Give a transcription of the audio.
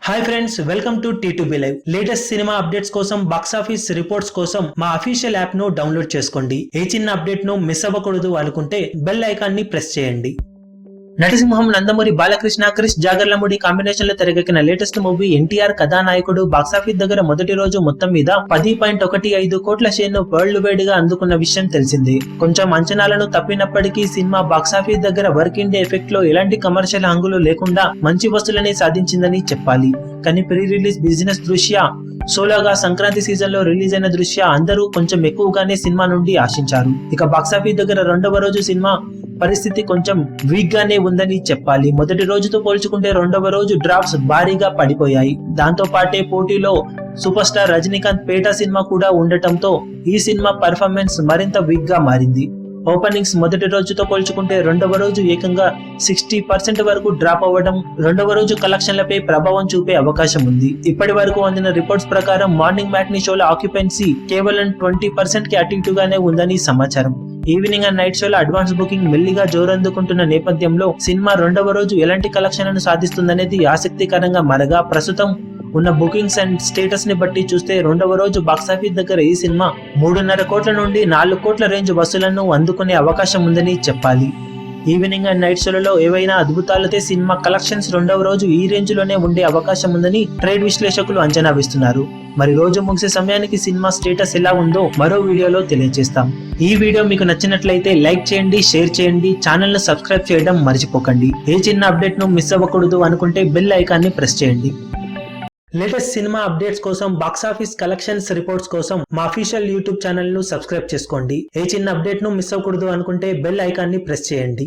Hi friends, welcome to T2B Live. Latest cinema updates కోసం, box office reports కోసం మా official app ను download చేసుకోండి. ఏ చిన్న అప్డేట్ ను మిస్ అవ్వకూడదు అనుకుంటే బెల్ ఐకాన్ ని ప్రెస్ చేయండి. నటసింహం నందమూరి బాలకృష్ణ క్రిష్ జాగర్లముడి కాంబినేషన్ లో తెరకెక్కిన లేటెస్ట్ మూవీ ఎన్టీఆర్ కథానాయకుడు బాక్సాఫీస్ దగ్గర మొదటి రోజు మొత్తం మీద 10.15 కోట్ల షేర్ ను వరల్డ్ వైడ్ గా అందుకున్న విషయం తెలిసిందే. కొంచెం అంచనాలను తప్పినప్పటికీ సినిమా బాక్సాఫీస్ దగ్గర వర్కింగ్ డే ఎఫెక్ట్ లో ఎలాంటి కమర్షియల్ హంగులు లేకుండా మంచి వసూలని సాధించిందని చెప్పాలి. కానీ ప్రీ రిలీజ్ బిజినెస్ దృష్ట్యా సోలోగా సంక్రాంతి సీజన్ లో రిలీజ్ అయిన దృష్ట్యా అందరూ కొంచెం ఎక్కువగానే సినిమా నుండి ఆశించారు. ఇక బాక్సాఫీస్ దగ్గర రెండవ రోజు సినిమా పరిస్థితి కొంచెం వీక్ గానే ఉందని చెప్పాలి. మొదటి రోజుతో పోల్చుకుంటే రెండవ రోజు డ్రాప్స్ భారీగా పడిపోయాయి. దాంతో పాటే పోటీలో సూపర్ స్టార్ రజనీకాంత్ పేట సినిమా కూడా ఉండటంతో ఈ సినిమా పర్ఫార్మెన్స్ మరింత వీక్ గా మారింది. ఓపెనింగ్స్ మొదటి రోజుతో పోల్చుకుంటే రెండవ రోజు ఏకంగా 60% వరకు డ్రాప్ అవ్వడం రెండవ రోజు కలెక్షన్లపై ప్రభావం చూపే అవకాశం ఉంది. ఇప్పటి వరకు అందిన రిపోర్ట్స్ ప్రకారం మార్నింగ్ మ్యాట్నీ షోల ఆక్యుపెన్సీ కేవలం 20% కి అటు ఇటుగానే ఉందని సమాచారం. ఈవినింగ్ అండ్ నైట్ షోల అడ్వాన్స్ బుకింగ్ మెల్లిగా జోరందుకుంటున్న నేపథ్యంలో సినిమా రెండవ రోజు ఎలాంటి కలెక్షన్లను సాధిస్తుందనేది ఆసక్తికరంగా మారగా, ప్రస్తుతం ఉన్న బుకింగ్స్ అండ్ స్టేటస్ ని బట్టి చూస్తే రెండవ రోజు బాక్సాఫీస్ దగ్గర ఈ సినిమా 3.5 కోట్ల నుండి 4 కోట్ల రేంజ్ వసూలను అందుకునే అవకాశం ఉందని చెప్పాలి. ఈవినింగ్ అండ్ నైట్ షోలలో ఏవైనా అద్భుతాలతో సినిమా కలెక్షన్స్ రెండవ రోజు ఈ రేంజ్ లోనే ఉండే అవకాశం ఉందని ట్రేడ్ విశ్లేషకులు అంచనా వేస్తున్నారు. మరి రోజు ముగిసే సమయానికి సినిమా స్టేటస్ ఎలా ఉందో మరో వీడియోలో తెలియజేస్తాం. ఈ వీడియో మీకు నచ్చినట్లయితే లైక్ చేయండి, షేర్ చేయండి, ఛానల్ ను సబ్స్క్రైబ్ చేయడం మర్చిపోకండి. ఏ చిన్న అప్డేట్ ను మిస్ అవ్వకూడదు అనుకుంటే బెల్ ఐకాన్ ని ప్రెస్ చేయండి. లేటెస్ట్ సినిమా అప్డేట్స్ కోసం, బాక్సాఫీస్ కలెక్షన్స్ రిపోర్ట్స్ కోసం మా అఫీషియల్ యూట్యూబ్ ఛానల్ ను సబ్స్క్రైబ్ చేసుకోండి. ఏ చిన్న అప్డేట్ ను మిస్ అవ్వకూడదు అనుకుంటే బెల్ ఐకాన్ ని ప్రెస్ చేయండి.